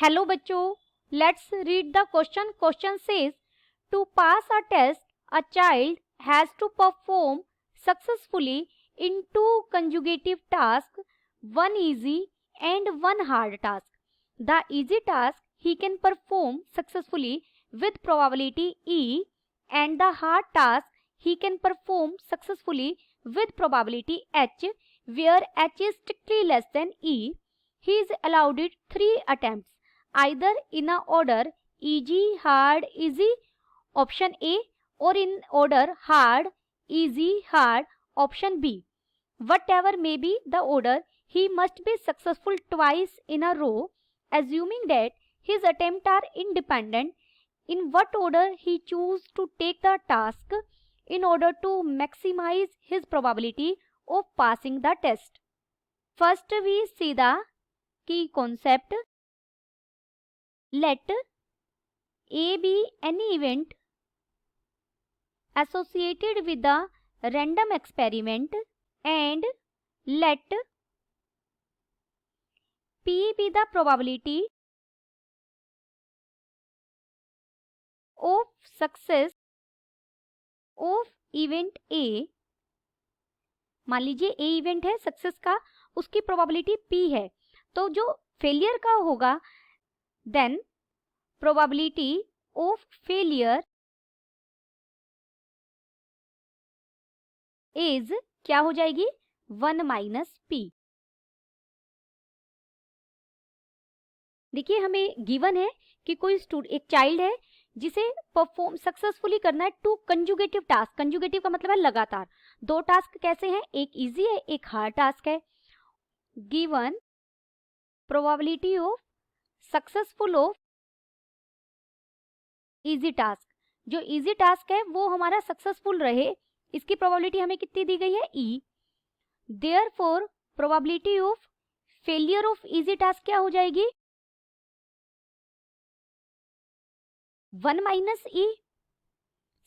Hello बच्चों, let's read the question. Question says to pass a test a child has to perform successfully in two conjugative tasks, one easy and one hard task. The easy task he can perform successfully with probability E, and the hard task he can perform successfully with probability H, where H is strictly less than E. He is allowed it 3 attempts, either in a order easy, hard, easy, option A, or in order hard, easy, hard, option B. Whatever may be the order, he must be successful twice in a row, assuming that his attempts are independent. In what order he choose to take the task in order to maximize his probability of passing the test. First we see the key concept. Let A be any event associated with the random experiment, and let P be the probability of success of event A. मान लीजिए A event है success का, उसकी probability P है, तो जो failure का होगा then probability of failure is क्या हो जाएगी 1 माइनस P. देखिए हमें गिवन है कि कोई एक चाइल्ड है जिसे परफॉर्म सक्सेसफुली करना है टू कंजुगेटिव टास्क. कंजुगेटिव का मतलब है लगातार. दो टास्क कैसे हैं, एक इजी है एक हार्ड टास्क है. Given probability of successful of easy task. जो इजी टास्क है वो हमारा सक्सेसफुल रहे, इसकी प्रोबेबिलिटी हमें कितनी दी गई है E. Therefore probability of failure of easy task क्या हो जाएगी 1 माइनस E.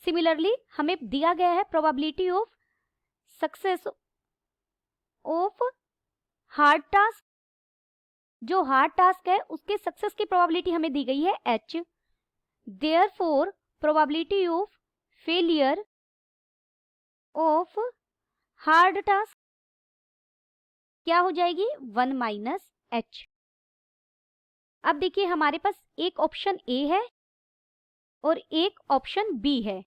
सिमिलरली हमें दिया गया है probability of success of hard task. जो हार्ड टास्क है उसके सक्सेस की प्रोबेबिलिटी हमें दी गई है H. Therefore probability of failure of hard task क्या हो जाएगी 1 माइनस H. अब देखिए हमारे पास एक ऑप्शन A है और एक ऑप्शन B है.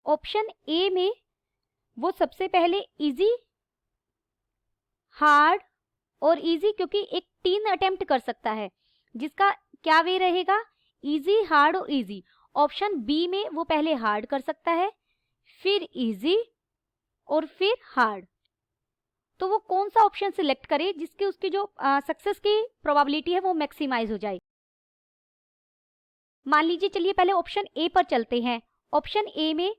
ऑप्शन A में वो सबसे पहले इजी, हार्ड और इजी, क्योंकि एक 3 अटेम्प्ट कर सकता है, जिसका क्या वे रहेगा इजी, हार्ड और इजी. ऑप्शन बी में वो पहले हार्ड कर सकता है, फिर इजी और फिर हार्ड. तो वो कौन सा ऑप्शन सिलेक्ट करे जिसकी उसकी जो सक्सेस की प्रोबेबिलिटी है वो मैक्सिमाइज हो जाए. मान लीजिए चलिए पहले ऑप्शन ए पर चलते हैं. ऑप्शन ए में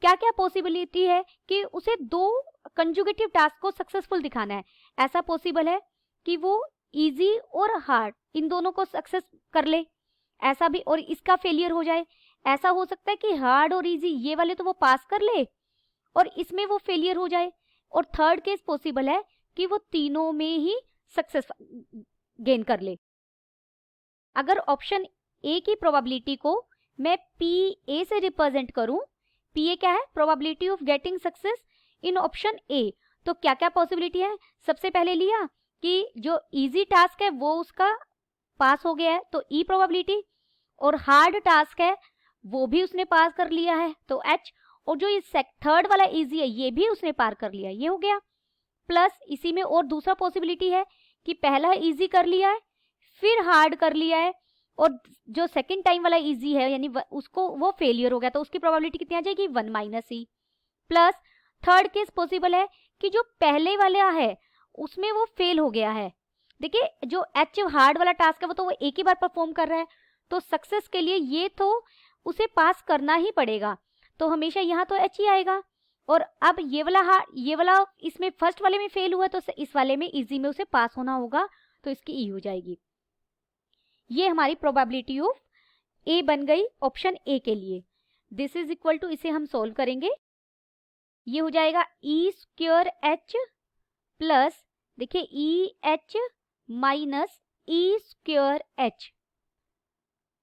क्या क्या पॉसिबिलिटी है कि उसे 2 कंजुगेटिव टास्क को सक्सेसफुल दिखाना है. ऐसा पॉसिबल है कि वो इजी और हार्ड इन दोनों को सक्सेस कर ले, ऐसा भी, और इसका फेलियर हो जाए. ऐसा हो सकता है कि हार्ड और इजी ये वाले तो वो पास कर ले और इसमें वो फेलियर हो जाए. और थर्ड केस पॉसिबल है कि वो तीनों में ही सक्सेस गेन कर ले. अगर ऑप्शन ए की प्रोबेबिलिटी को मैं PA से रिप्रेजेंट करूं, PA क्या है probability of getting success in option A, तो क्या क्या पॉसिबिलिटी है. सबसे पहले लिया कि जो इजी टास्क है वो उसका पास हो गया है तो E प्रोबेबिलिटी, और हार्ड टास्क है वो भी उसने पास कर लिया है तो H, और जो ये थर्ड वाला इजी है ये भी उसने पार कर लिया, ये हो गया. प्लस इसी में और दूसरा पॉसिबिलिटी है कि पहला इजी कर लिया है फिर हार्ड कर लिया है, और जो सेकंड टाइम वाला इजी है यानी उसको वो फेलियर हो गया तो उसकी प्रोबेबिलिटी कितनी आ जाएगी 1 minus E. Plus third case possible है कि जो पहले वाला है उसमें वो फेल हो गया है. देखिए जो H हार्ड वाला टास्क है वो तो वो एक ही बार परफॉर्म कर रहा है, तो सक्सेस के लिए ये तो उसे पास करना ही पड़ेगा, तो हमेशा यहाँ तो H ही आएगा. और अब ये वाला इसमें फर्स्ट वाले में फेल हुआ तो इस वाले में इजी में उसे पास होना होगा, तो इसकी E हो जाएगी. ये हमारी प्रोबेबिलिटी ऑफ A बन गई ऑप्शन A के लिए. दिस इज इक्वल टू, इसे हम सोल्व करेंगे, ये हो जाएगा E² H प्लस देखिए EH minus E square H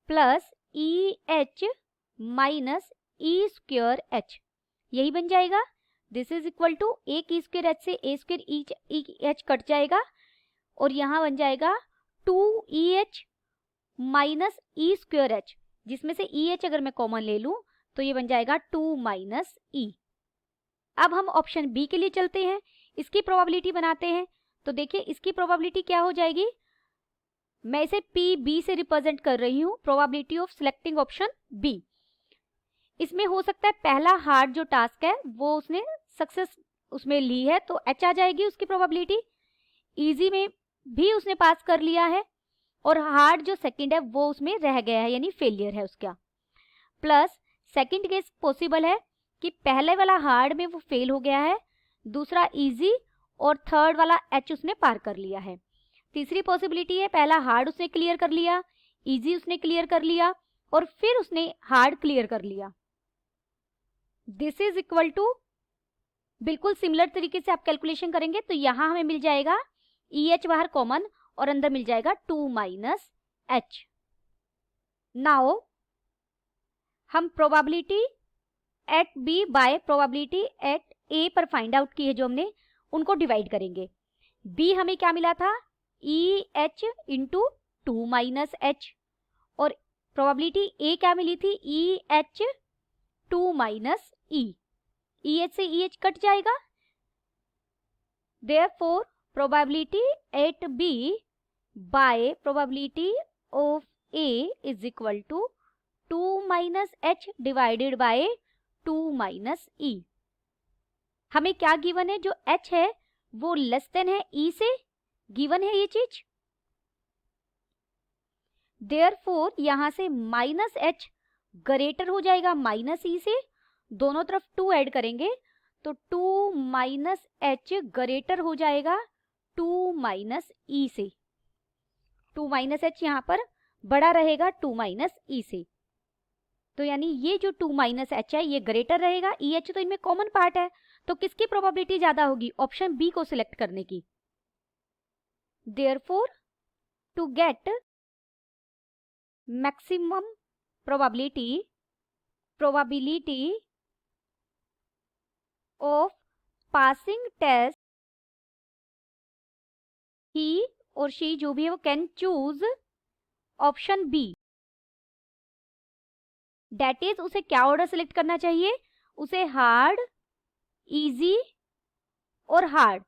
plus E H minus E square H, यही बन जाएगा। दिस इज इक्वल टू एक ई स्क्वेयर एच से ए स्क्वेयर ई एच कट जाएगा और यहाँ बन जाएगा 2EH minus E square H, जिसमें से EH अगर मैं कॉमन ले लूं तो ये बन जाएगा 2 माइनस ई। अब हम ऑप्शन बी के लिए चलते हैं, इसकी प्रोबेबिलिटी बनाते हैं। तो देखिए इसकी प्रोबेबिलिटी क्या हो जाएगी, मैं इसे PB से रिप्रेजेंट कर रही हूँ, probability of selecting option B. इसमें हो सकता है पहला हार्ड जो टास्क है वो उसने सक्सेस उसमें ली है तो H आ जाएगी उसकी प्रोबेबिलिटी, इजी में भी उसने पास कर लिया है और हार्ड जो सेकंड है वो उसमें रह गया है यानी फेलियर है उसका। प्लस सेकंड केस पॉसिबल है कि पहले वाला हार्ड में वो फेल हो गया है, दूसरा इजी और थर्ड वाला H उसने पार कर लिया है। तीसरी पॉसिबिलिटी है पहला हार्ड उसने क्लियर कर लिया, इजी उसने क्लियर कर लिया और फिर उसने हार्ड क्लियर कर लिया। दिस इज इक्वल टू, बिल्कुल सिमिलर तरीके से आप कैलकुलेशन करेंगे तो यहां हमें मिल जाएगा EH बाहर कॉमन और अंदर मिल जाएगा 2 माइनस H। नाउ हम probability at B by probability at A पर फाइंड आउट की है जो हमने, उनको डिवाइड करेंगे। बी हमें क्या मिला था, EH इंटू 2 माइनस H और प्रोबेबिलिटी ए क्या मिली थी, EH 2 माइनस E। EH से EH कट जाएगा, therefore probability at B by probability of A is equal to 2 minus H divided by 2 minus E। हमें क्या गिवन है, जो H है वो लेस देन है E से, गिवन है ये चीज। देयरफॉर यहां से माइनस H ग्रेटर हो जाएगा माइनस E से, दोनों तरफ 2 ऐड करेंगे तो 2 माइनस H ग्रेटर हो जाएगा 2 माइनस E से। 2 माइनस H यहाँ पर बड़ा रहेगा 2 माइनस E से, तो यानी ये जो 2 माइनस H है ये ग्रेटर रहेगा, EH तो इनमें कॉमन पार्ट है, तो किसकी प्रोबेबिलिटी ज्यादा होगी, ऑप्शन बी को सिलेक्ट करने की। Therefore to get maximum probability of passing test, he और शी जो भी है वो can choose option B. That is उसे क्या ऑर्डर सिलेक्ट करना चाहिए, उसे हार्ड, इजी और हार्ड,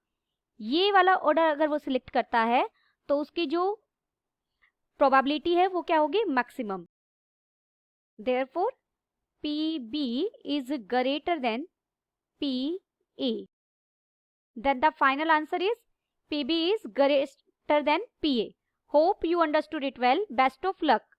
ये वाला ऑर्डर अगर वो सिलेक्ट करता है तो उसकी जो प्रोबेबिलिटी है वो क्या होगी, maximum. Therefore PB is greater than PA. Then the final answer is PB is greater than PA. Hope you understood it well. Best of luck.